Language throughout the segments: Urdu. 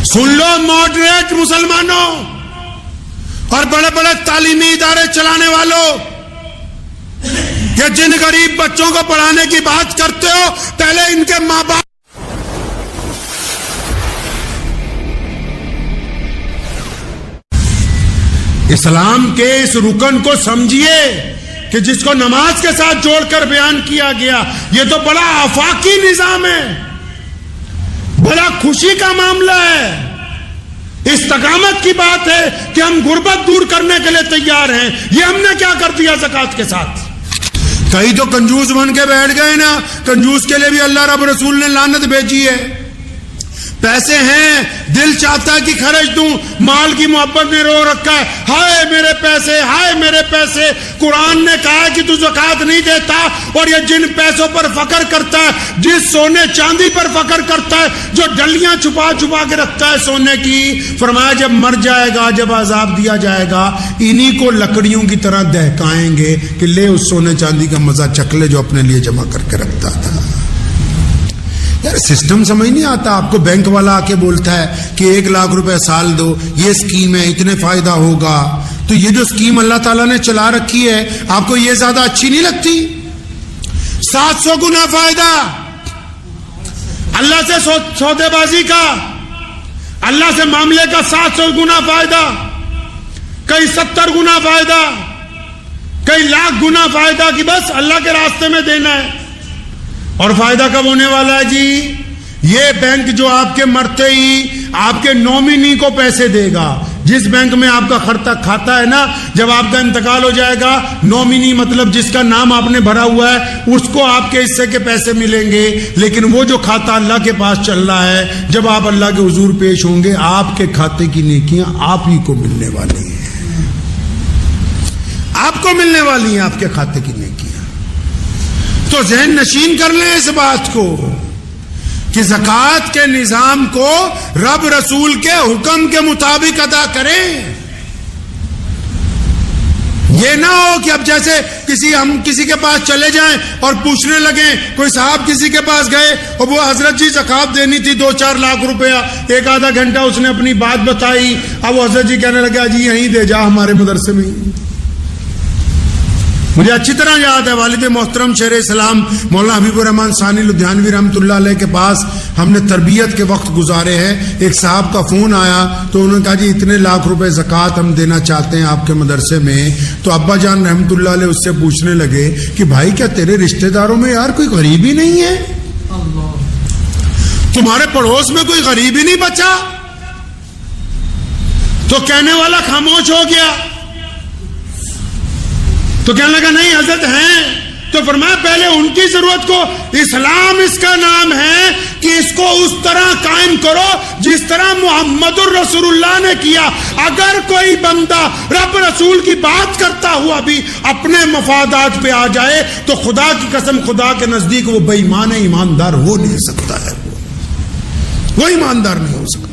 سن لو ماڈریٹ مسلمانوں اور بڑے بڑے تعلیمی ادارے چلانے والوں، کہ جن غریب بچوں کو پڑھانے کی بات کرتے ہو، پہلے ان کے ماں باپ اسلام کے اس رکن کو سمجھیے کہ جس کو نماز کے ساتھ جوڑ کر بیان کیا گیا، یہ تو بڑا آفاقی نظام ہے، بڑا خوشی کا معاملہ ہے، استقامت کی بات ہے کہ ہم غربت دور کرنے کے لیے تیار ہیں۔ یہ ہم نے کیا کر دیا زکوٰۃ کے ساتھ؟ کئی تو کنجوس بن کے بیٹھ گئے نا، کنجوس کے لیے بھی اللہ رب رسول نے لعنت بھیجی ہے۔ پیسے ہیں، دل چاہتا ہے کہ خرچ دوں، مال کی محبت نے رو رکھا ہے، ہائے میرے پیسے، ہائے میرے پیسے۔ قرآن نے کہا ہے کہ تو زکوٰۃ نہیں دیتا، اور یہ جن پیسوں پر فخر کرتا ہے، جس سونے چاندی پر فخر کرتا ہے، جو ڈلیاں چھپا چھپا کے رکھتا ہے سونے کی، فرمایا جب مر جائے گا، جب عذاب دیا جائے گا، انہی کو لکڑیوں کی طرح دہکائیں گے کہ لے اس سونے چاندی کا مزہ چکھ لے جو اپنے لیے جمع کر کے رکھتا تھا۔ یار سسٹم سمجھ نہیں آتا۔ آپ کو بینک والا آ کے بولتا ہے کہ 1 لاکھ روپے سال دو، یہ اسکیم ہے، اتنے فائدہ ہوگا، تو یہ جو اسکیم اللہ تعالیٰ نے چلا رکھی ہے، آپ کو یہ زیادہ اچھی نہیں لگتی؟ 700 گنا فائدہ اللہ سے سودے بازی کا، اللہ سے معاملے کا 700 گنا فائدہ، کئی 70 گنا فائدہ، کئی لاکھ گنا فائدہ کہ بس اللہ کے راستے میں دینا ہے۔ اور فائدہ کب ہونے والا ہے جی؟ یہ بینک جو آپ کے مرتے ہی آپ کے نومینی کو پیسے دے گا۔ جس بینک میں آپ کا کھاتا ہے نا، جب آپ کا انتقال ہو جائے گا، نومینی مطلب جس کا نام آپ نے بھرا ہوا ہے، اس کو آپ کے حصے کے پیسے ملیں گے، لیکن وہ جو کھاتا اللہ کے پاس چل رہا ہے، جب آپ اللہ کے حضور پیش ہوں گے، آپ کے کھاتے کی نیکیاں آپ ہی کو ملنے والی ہیں، آپ کو ملنے والی ہیں آپ کے کھاتے کی نیکیاں۔ تو ذہن نشین کر لیں اس بات کو کہ زکوٰۃ کے نظام کو رب رسول کے حکم کے مطابق ادا کریں۔ یہ نہ ہو کہ اب جیسے ہم کسی کے پاس چلے جائیں اور پوچھنے لگیں، کوئی صاحب کسی کے پاس گئے اور وہ حضرت جی زکوٰۃ دینی تھی 2-4 لاکھ روپیہ، 1-آدھا گھنٹہ اس نے اپنی بات بتائی، اب وہ حضرت جی کہنے لگا جی یہیں دے جا ہمارے مدرسے میں۔ مجھے اچھی طرح یاد ہے والد محترم شیر اسلام مولانا حبیب الرحمن ثانی لدھیانوی رحمۃ اللہ علیہ کے پاس ہم نے تربیت کے وقت گزارے ہیں۔ ایک صاحب کا فون آیا تو انہوں نے کہا جی اتنے لاکھ روپے زکوٰۃ ہم دینا چاہتے ہیں آپ کے مدرسے میں۔ تو ابا جان رحمۃ اللہ علیہ اس سے پوچھنے لگے کہ بھائی کیا تیرے رشتہ داروں میں یار کوئی غریب ہی نہیں ہے؟ تمہارے پڑوس میں کوئی غریب ہی نہیں بچا؟ تو کہنے والا خاموش ہو گیا، تو کہنے لگا نہیں حضرت ہیں۔ تو فرمایا پہلے ان کی ضرورت کو، اسلام اس کا نام ہے کہ اس کو اس طرح قائم کرو جس طرح محمد الرسول اللہ نے کیا۔ اگر کوئی بندہ رب رسول کی بات کرتا ہوا بھی اپنے مفادات پہ آ جائے تو خدا کی قسم خدا کے نزدیک وہ بے ایمان ہے، ایماندار ہو نہیں سکتا ہے، وہ ایماندار نہیں ہو سکتا۔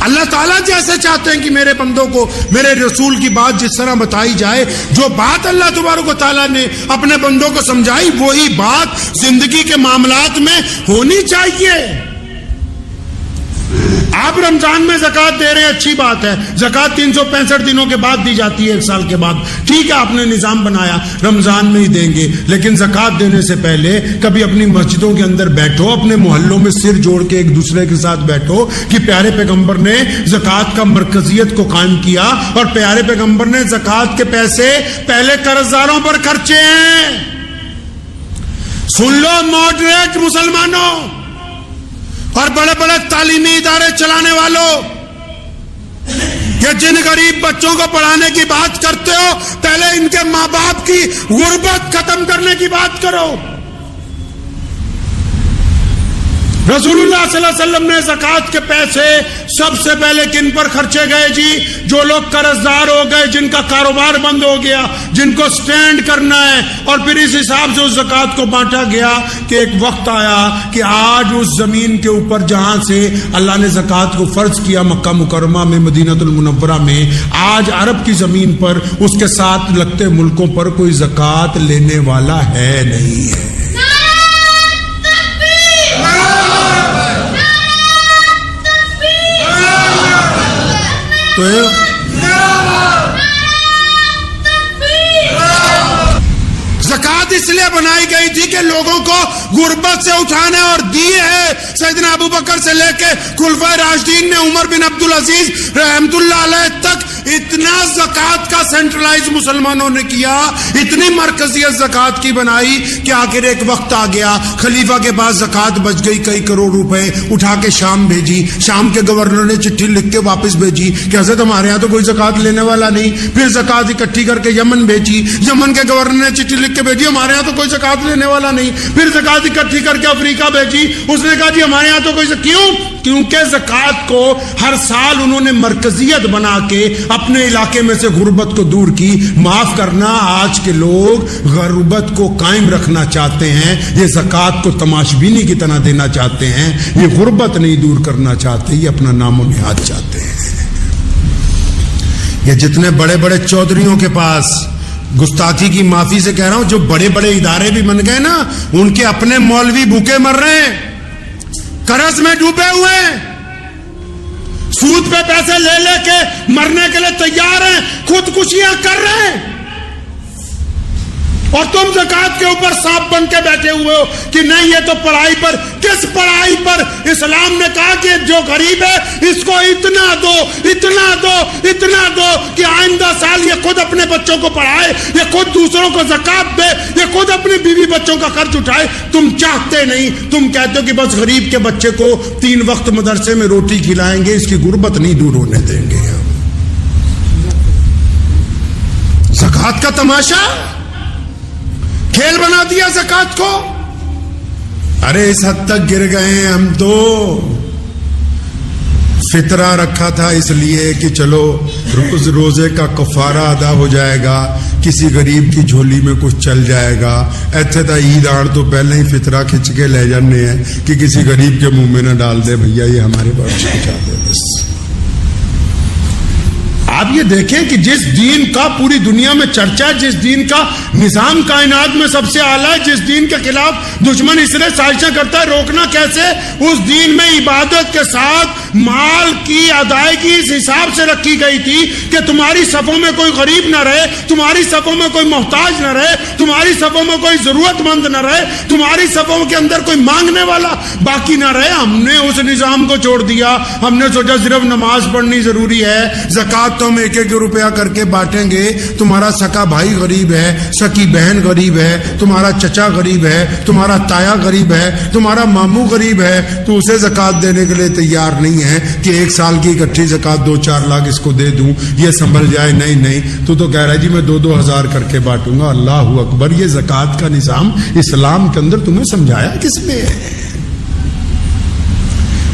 اللہ تعالیٰ جیسے چاہتے ہیں کہ میرے بندوں کو میرے رسول کی بات جس طرح بتائی جائے، جو بات اللہ تبارک و تعالیٰ نے اپنے بندوں کو سمجھائی وہی بات زندگی کے معاملات میں ہونی چاہیے۔ آپ رمضان میں زکوٰۃ دے رہے ہیں، اچھی بات ہے، زکوٰۃ 365 دنوں کے بعد دی جاتی ہے، 1 سال کے بعد، ٹھیک ہے آپ نے نظام بنایا رمضان میں ہی دیں گے، لیکن زکوٰۃ دینے سے پہلے کبھی اپنی مسجدوں کے اندر بیٹھو، اپنے محلوں میں سر جوڑ کے ایک دوسرے کے ساتھ بیٹھو کہ پیارے پیغمبر نے زکوٰۃ کا مرکزیت کو قائم کیا، اور پیارے پیغمبر نے زکوٰۃ کے پیسے پہلے قرض داروں پر خرچے ہیں۔ سن لو ماڈریٹ مسلمانوں اور بڑے بڑے تعلیمی ادارے چلانے والوں، کہ جن غریب بچوں کو پڑھانے کی بات کرتے ہو، پہلے ان کے ماں باپ کی غربت ختم کرنے کی بات کرو۔ رسول اللہ صلی اللہ علیہ وسلم نے زکوٰۃ کے پیسے سب سے پہلے کن پر خرچے گئے جی؟ جو لوگ قرض دار ہو گئے، جن کا کاروبار بند ہو گیا، جن کو سٹینڈ کرنا ہے، اور پھر اس حساب سے اس زکوٰۃ کو بانٹا گیا کہ ایک وقت آیا کہ آج اس زمین کے اوپر جہاں سے اللہ نے زکوٰۃ کو فرض کیا مکہ مکرمہ میں، مدینہ المنورہ میں، آج عرب کی زمین پر اس کے ساتھ لگتے ملکوں پر کوئی زکوٰۃ لینے والا ہے نہیں ہے۔ تو زکات اس لیے بنائی گئی تھی کہ لوگوں کو غربت سے اٹھانا، اور دی ہے سیدنا ابو بکر سے لے کے خلفائے راشدین نے، عمر بن عبدالعزیز رحمت اللہ علیہ تک اتنا زکات کا سینٹرلائز مسلمانوں نے کیا، اتنی مرکزیت زکات کی بنائی کہ آخر ایک وقت آ گیا خلیفہ کے پاس زکات بچ گئی کئی کروڑ روپے، اٹھا کے شام بھیجی، شام کے گورنر نے چٹھی لکھ کے واپس بھیجی کہ حضرت ہمارے ہاں تو کوئی زکات لینے والا نہیں، پھر زکات اکٹھی کر کے یمن بھیجی، یمن کے گورنر نے چٹھی لکھ کے بھیجی ہمارے ہاں تو کوئی زکات لینے والا نہیں، پھر زکات اکٹھی کر کے افریقہ بھیجی، اس نے کہا جی ہمارے ہاں تو کوئی کیونکہ زکات کو ہر سال انہوں نے مرکزیت بنا کے اپنے علاقے میں سے غربت کو دور کی۔ معاف کرنا، آج کے لوگ غربت کو قائم رکھنا چاہتے ہیں، یہ زکات کو تماشبینی کی طرح دینا چاہتے ہیں، یہ غربت نہیں دور کرنا چاہتے، یہ اپنا نام و نہاد چاہتے ہیں۔ یہ جتنے بڑے بڑے چودھریوں کے پاس، گستاخی کی معافی سے کہہ رہا ہوں، جو بڑے بڑے ادارے بھی بن گئے نا، ان کے اپنے مولوی بھوکے مر رہے ہیں، قرض میں ڈوبے ہوئے ہیں، سود پہ پیسے لے لے کے مرنے کے لیے تیار ہیں، خودکشیاں کر رہے ہیں، اور تم زکات کے اوپر سانپ بن کے بیٹھے ہوئے ہو کہ نہیں یہ تو پڑھائی پر۔ کس پڑھائی پر؟ اسلام نے کہا کہ جو غریب ہے اس کو اتنا دو، اتنا دو، اتنا دو کہ آئندہ سال یہ خود اپنے بچوں کو پڑھائے، یہ خود دوسروں کو زکات دے، یہ خود اپنی بیوی بچوں کا خرچ اٹھائے۔ تم چاہتے نہیں، تم کہتے ہو کہ بس غریب کے بچے کو 3 وقت مدرسے میں روٹی کھلائیں گے، اس کی غربت نہیں دور ہونے دیں گے۔ زکات کا تماشا کھیل بنا دیا زکات کو۔ ارے اس حد تک گر گئے ہیں ہم تو، فطرہ رکھا تھا اس لیے کہ چلو روزے کا کفارہ ادا ہو جائے گا، کسی غریب کی جھولی میں کچھ چل جائے گا، ایتھے تا عید آن تو پہلے ہی فطرہ کھچ کے لے جانے ہیں کہ کسی غریب کے منہ میں نہ ڈال دے، بھیا یہ ہمارے پاس پہنچا دے بس۔ آپ یہ دیکھیں کہ جس دین کا پوری دنیا میں چرچا ہے، جس دین کا نظام کائنات میں سب سے اعلیٰ ہے، جس دین کے خلاف دشمن اس لیے سازشیں کرتا ہے، روکنا کیسے؟ اس دین میں عبادت کے ساتھ مال کی ادائیگی اس حساب سے رکھی گئی تھی کہ تمہاری صفوں میں کوئی غریب نہ رہے، تمہاری صفوں میں کوئی محتاج نہ رہے، تمہاری صفوں میں کوئی ضرورت مند نہ رہے، تمہاری صفوں کے اندر کوئی مانگنے والا باقی نہ رہے۔ ہم نے اس نظام کو چھوڑ دیا، ہم نے سوچا صرف نماز پڑھنی ضروری ہے، زکات تو ہم 1-1 روپیہ کر کے بانٹیں گے، تمہارا سکا بھائی غریب ہے، سکی بہن غریب ہے، تمہارا چچا غریب ہے، تمہارا تایا غریب ہے، تمہارا ماموں غریب ہے، تو اسے زکات دینے کے لیے تیار نہیں ہے کہ 1 سال کی اکٹھی زکات 2-4 لاکھ اس کو دے دوں، یہ سنبھل جائے۔ نہیں، تو کہہ رہا ہے جی میں 2-2 ہزار کر کے بانٹوں گا۔ اللہ اکبر! یہ زکات کا نظام اسلام کے اندر تمہیں سمجھایا کس نے؟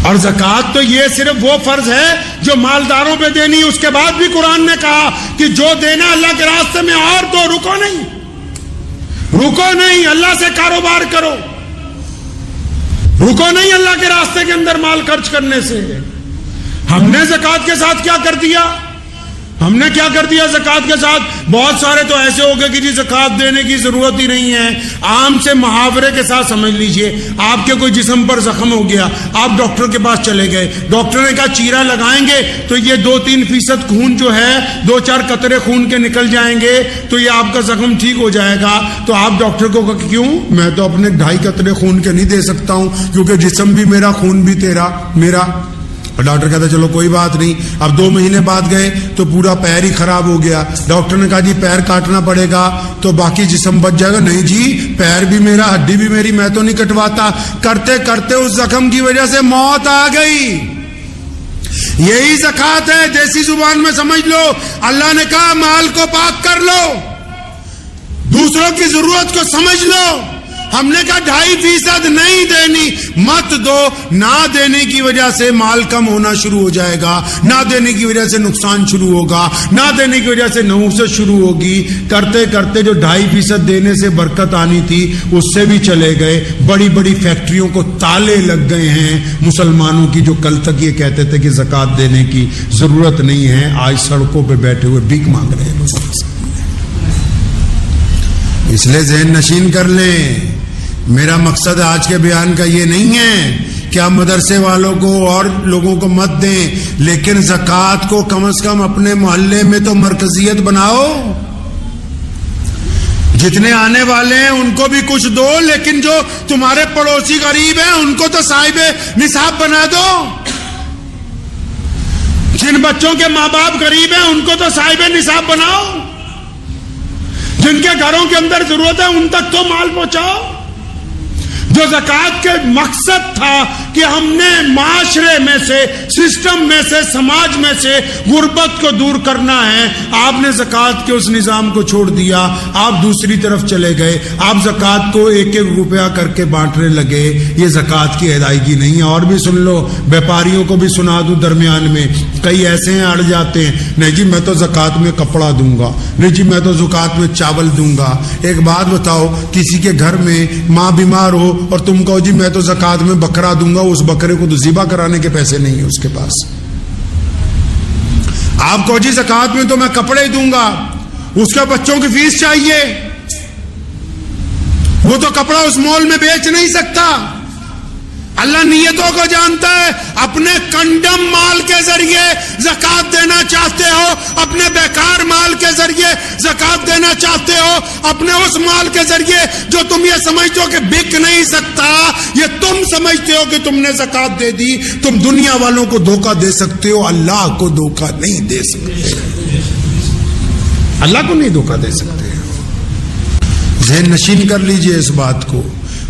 اور زکات تو یہ صرف وہ فرض ہے جو مالداروں پہ دینی، اس کے بعد بھی قرآن نے کہا کہ جو دینا اللہ کے راستے میں اور دو، رکو نہیں، اللہ سے کاروبار کرو، رکو نہیں اللہ کے راستے کے اندر مال خرچ کرنے سے۔ ہم نے زکات کے ساتھ کیا کر دیا؟ زکات کے ساتھ بہت سارے تو ایسے ہو گئے کہ جی زکات دینے کی ضرورت ہی نہیں ہے۔ عام سے محاورے کے ساتھ سمجھ لیجئے، آپ کے کوئی جسم پر زخم ہو گیا، آپ ڈاکٹر کے پاس چلے گئے، ڈاکٹر نے کہا چیرا لگائیں گے تو یہ 2-3% خون جو ہے، 2-4 قطرے خون کے نکل جائیں گے تو یہ آپ کا زخم ٹھیک ہو جائے گا۔ تو آپ ڈاکٹر کو کہا کیوں؟ میں تو اپنے 2.5 قطرے خون کے نہیں دے سکتا ہوں، کیونکہ جسم بھی میرا، خون بھی میرا۔ اور ڈاکٹر کہتا چلو کوئی بات نہیں۔ اب 2 مہینے بعد گئے تو پورا پیر ہی خراب ہو گیا، ڈاکٹر نے کہا جی پیر کاٹنا پڑے گا تو باقی جسم بچ جائے گا۔ نہیں جی، پیر بھی میرا، ہڈی بھی میری، میں تو نہیں کٹواتا۔ کرتے کرتے اس زخم کی وجہ سے موت آ گئی۔ یہی زکات ہے، دیسی زبان میں سمجھ لو۔ اللہ نے کہا مال کو پاک کر لو، دوسروں کی ضرورت کو سمجھ لو۔ ہم نے کہا 2.5% نہیں دینی، مت دو۔ نہ دینے کی وجہ سے مال کم ہونا شروع ہو جائے گا، نہ دینے کی وجہ سے نقصان شروع ہوگا، نہ دینے کی وجہ سے نحوست شروع ہوگی۔ کرتے کرتے جو 2.5% دینے سے برکت آنی تھی اس سے بھی چلے گئے۔ بڑی بڑی فیکٹریوں کو تالے لگ گئے ہیں مسلمانوں کی، جو کل تک یہ کہتے تھے کہ زکات دینے کی ضرورت نہیں ہے، آج سڑکوں پہ بیٹھے ہوئے بھیک مانگ رہے ہیں۔ اس لیے ذہن نشین کر لیں، میرا مقصد آج کے بیان کا یہ نہیں ہے کہ آپ مدرسے والوں کو اور لوگوں کو مت دیں، لیکن زکوٰۃ کو کم از کم اپنے محلے میں تو مرکزیت بناؤ. جتنے آنے والے ہیں ان کو بھی کچھ دو، لیکن جو تمہارے پڑوسی غریب ہیں ان کو تو صاحب نصاب بنا دو. جن بچوں کے ماں باپ غریب ہیں ان کو تو صاحب نصاب بناؤ. جن کے گھروں کے اندر ضرورت ہے ان تک تو مال پہنچاؤ. جو زکوٰۃ کے مقصد تھا کہ ہم نے معاشرے میں سے، سسٹم میں سے، سماج میں سے غربت کو دور کرنا ہے، آپ نے زکوٰۃ کے اس نظام کو چھوڑ دیا. آپ دوسری طرف چلے گئے، آپ زکوٰۃ کو 1-1 روپیہ کر کے بانٹنے لگے. یہ زکوٰۃ کی ادائیگی نہیں ہے. اور بھی سن لو، بیپاریوں کو بھی سنا دوں، درمیان میں کئی ایسے ہیں اڑ جاتے ہیں، نہیں جی میں تو زکوٰۃ میں کپڑا دوں گا، نہیں جی میں تو زکوٰۃ میں چاول دوں گا. ایک بات بتاؤ، کسی کے گھر میں ماں بیمار ہو اور تم کہو جی میں تو زکوٰۃ میں بکرا دوں گا، اس بکرے کو تو ذبح کرانے کے پیسے نہیں ہیں اس کے پاس. آپ کہو جی زکوٰۃ میں تو میں کپڑے ہی دوں گا، اس کے بچوں کی فیس چاہیے، وہ تو کپڑا اس مال میں بیچ نہیں سکتا. اللہ نیتوں کو جانتا ہے. اپنے کنڈم مال کے ذریعے زکوٰۃ دینا چاہتے ہو، اپنے بیکار مال کے ذریعے زکوٰۃ دینا چاہتے ہو، اپنے اس مال کے ذریعے جو تم یہ سمجھتے ہو کہ بک نہیں سکتا، یہ تم سمجھتے ہو کہ تم نے زکوٰۃ دے دی. تم دنیا والوں کو دھوکہ دے سکتے ہو، اللہ کو دھوکہ نہیں دے سکتے. اللہ کو نہیں دھوکہ دے سکتے. ذہن نشین کر لیجئے اس بات کو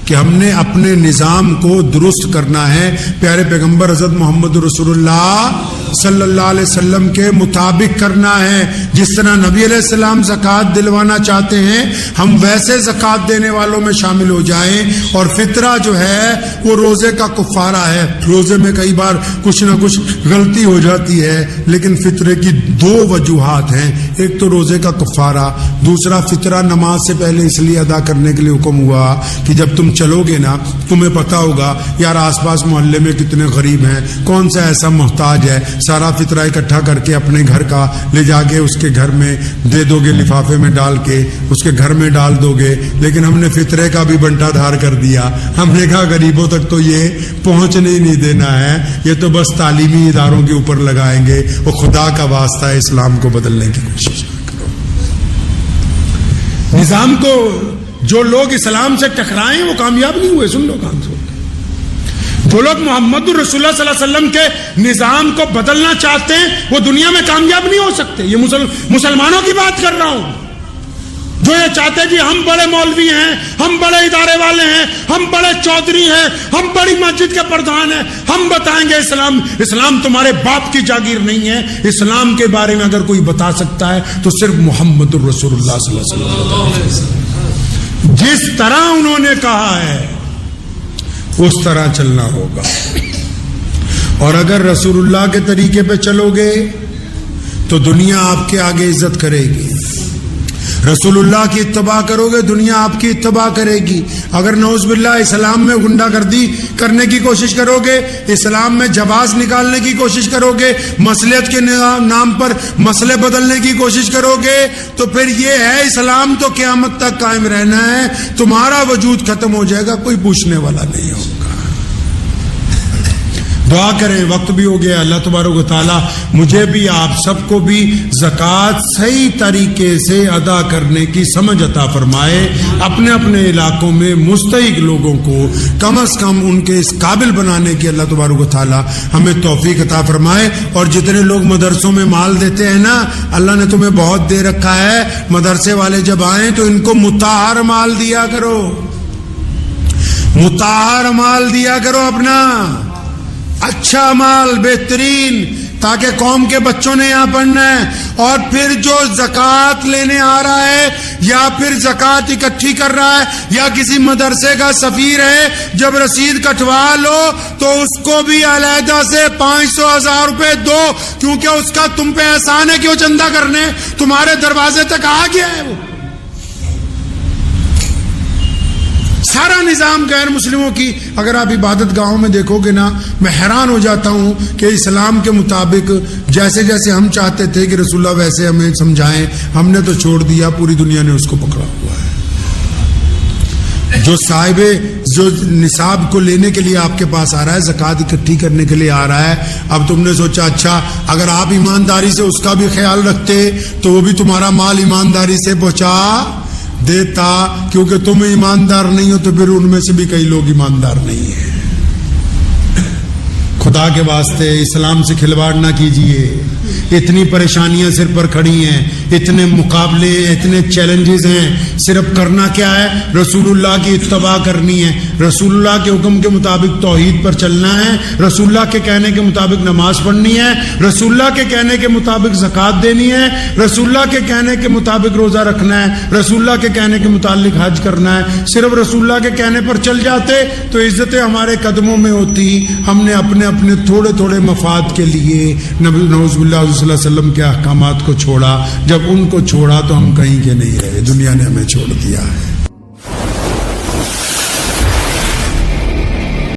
کہ ہم نے اپنے نظام کو درست کرنا ہے، پیارے پیغمبر حضرت محمد رسول اللہ صلی اللہ علیہ وسلم کے مطابق کرنا ہے. جس طرح نبی علیہ السلام زکوٰۃ دلوانا چاہتے ہیں، ہم ویسے زکوٰۃ دینے والوں میں شامل ہو جائیں. اور فطرہ جو ہے وہ روزے کا کفارہ ہے. روزے میں کئی بار کچھ نہ کچھ غلطی ہو جاتی ہے، لیکن فطرے کی 2 وجوہات ہیں. ایک تو روزے کا کفارہ، دوسرا فطرہ نماز سے پہلے اس لیے ادا کرنے کے لیے حکم ہوا کہ جب تم چلو گے نا تمہیں پتا ہوگا یار آس پاس محلے میں کتنے غریب ہیں، کون سا ایسا محتاج ہے، سارا فطرہ اکٹھا کر کے اپنے گھر کا لے جا کے اس کے گھر میں دے دو گے، لفافے میں ڈال کے اس کے گھر میں ڈال دو گے. لیکن ہم نے فطرے کا بھی بنٹا دھار کر دیا. ہم نے کہا غریبوں تک تو یہ پہنچنے ہی نہیں دینا ہے، یہ تو بس تعلیمی اداروں کے اوپر لگائیں گے. وہ خدا کا واسطہ ہے، اسلام کو بدلنے کی کوشش کرو. نظام کو جو لوگ اسلام سے ٹکرائے وہ کامیاب نہیں ہوئے. سن لو کام سے، جو لوگ محمد رسول اللہ صلی اللہ علیہ وسلم کے نظام کو بدلنا چاہتے ہیں وہ دنیا میں کامیاب نہیں ہو سکتے. یہ مسلمانوں کی بات کر رہا ہوں جو یہ چاہتے جی ہم بڑے مولوی ہیں، ہم بڑے ادارے والے ہیں، ہم بڑے چودھری ہیں، ہم بڑی مسجد کے پردھان ہیں، ہم بتائیں گے اسلام. اسلام تمہارے باپ کی جاگیر نہیں ہے. اسلام کے بارے میں اگر کوئی بتا سکتا ہے تو صرف محمد رسول اللہ صلی اللہ علیہ وسلم. جس طرح انہوں نے کہا ہے اس طرح چلنا ہوگا. اور اگر رسول اللہ کے طریقے پہ چلو گے تو دنیا آپ کے آگے عزت کرے گی. رسول اللہ کی اتباع کرو گے دنیا آپ کی اتباع کرے گی. اگر نعوذ باللہ اسلام میں غنڈہ گردی کرنے کی کوشش کرو گے، اسلام میں جواز نکالنے کی کوشش کرو گے، مصلحت کے نام پر مسئلے بدلنے کی کوشش کرو گے، تو پھر یہ ہے اسلام تو قیامت تک قائم رہنا ہے. تمہارا وجود ختم ہو جائے گا، کوئی پوچھنے والا نہیں ہوگا. دعا کریں، وقت بھی ہو گیا. اللہ تبارک و تعالیٰ مجھے بھی آپ سب کو بھی زکوٰۃ صحیح طریقے سے ادا کرنے کی سمجھ عطا فرمائے. اپنے اپنے علاقوں میں مستحق لوگوں کو کم از کم ان کے اس قابل بنانے کی اللہ تبارک و تعالیٰ ہمیں توفیق عطا فرمائے. اور جتنے لوگ مدرسوں میں مال دیتے ہیں نا، اللہ نے تمہیں بہت دے رکھا ہے. مدرسے والے جب آئیں تو ان کو مطہر مال دیا کرو، مطہر مال دیا کرو، اپنا اچھا مال، بہترین، تاکہ قوم کے بچوں نے یہاں پڑھنا ہے. اور پھر جو زکوٰۃ لینے آ رہا ہے یا پھر زکوٰۃ اکٹھی کر رہا ہے یا کسی مدرسے کا سفیر ہے، جب رسید کٹوا لو تو اس کو بھی علیحدہ سے 500,000 روپے دو، کیونکہ اس کا تم پہ احسان ہے کہ وہ چندہ کرنے تمہارے دروازے تک آ گیا ہے. وہ سارا نظام غیر مسلموں کی. اگر آپ عبادت گاہوں میں دیکھو گے نا، میں حیران ہو جاتا ہوں کہ اسلام کے مطابق جیسے جیسے ہم چاہتے تھے کہ رسول اللہ ویسے ہمیں سمجھائیں، ہم نے تو چھوڑ دیا، پوری دنیا نے اس کو پکڑا ہوا ہے. جو صاحب جو نصاب کو لینے کے لیے آپ کے پاس آ رہا ہے, زکوٰۃ اکٹھی کرنے کے لیے آ رہا ہے, اب تم نے سوچا اچھا اگر آپ ایمانداری سے اس کا بھی خیال رکھتے تو وہ بھی تمہارا مال ایمانداری سے پہنچا دیتا, کیونکہ تم ایماندار نہیں ہو تو پھر ان میں سے بھی کئی لوگ ایماندار نہیں ہیں. خدا کے واسطے اسلام سے کھلواڑ نہ کیجئے. اتنی پریشانیاں سر پر کھڑی ہیں, اتنے مقابلے, اتنے چیلنجز ہیں, صرف کرنا کیا ہے؟ رسول اللہ کی اتباع کرنی ہے, رسول اللہ کے حکم کے مطابق توحید پر چلنا ہے, رسول اللہ کے کہنے کے مطابق نماز پڑھنی ہے, رسول اللہ کے کہنے کے مطابق زکوٰۃ دینی ہے, رسول اللہ کے کہنے کے مطابق روزہ رکھنا ہے, رسول اللہ کے کہنے کے متعلق حج کرنا ہے. صرف رسول اللہ کے کہنے پر چل جاتے تو عزتیں ہمارے قدموں میں ہوتی. ہم نے اپنے اپنے تھوڑے تھوڑے مفاد کے لیے نعوذ باللہ صلی اللہ علیہ وسلم کے احکامات کو چھوڑا. جب ان کو چھوڑا تو ہم کہیں کے نہیں رہے, دنیا نے ہمیں چھوڑ دیا ہے.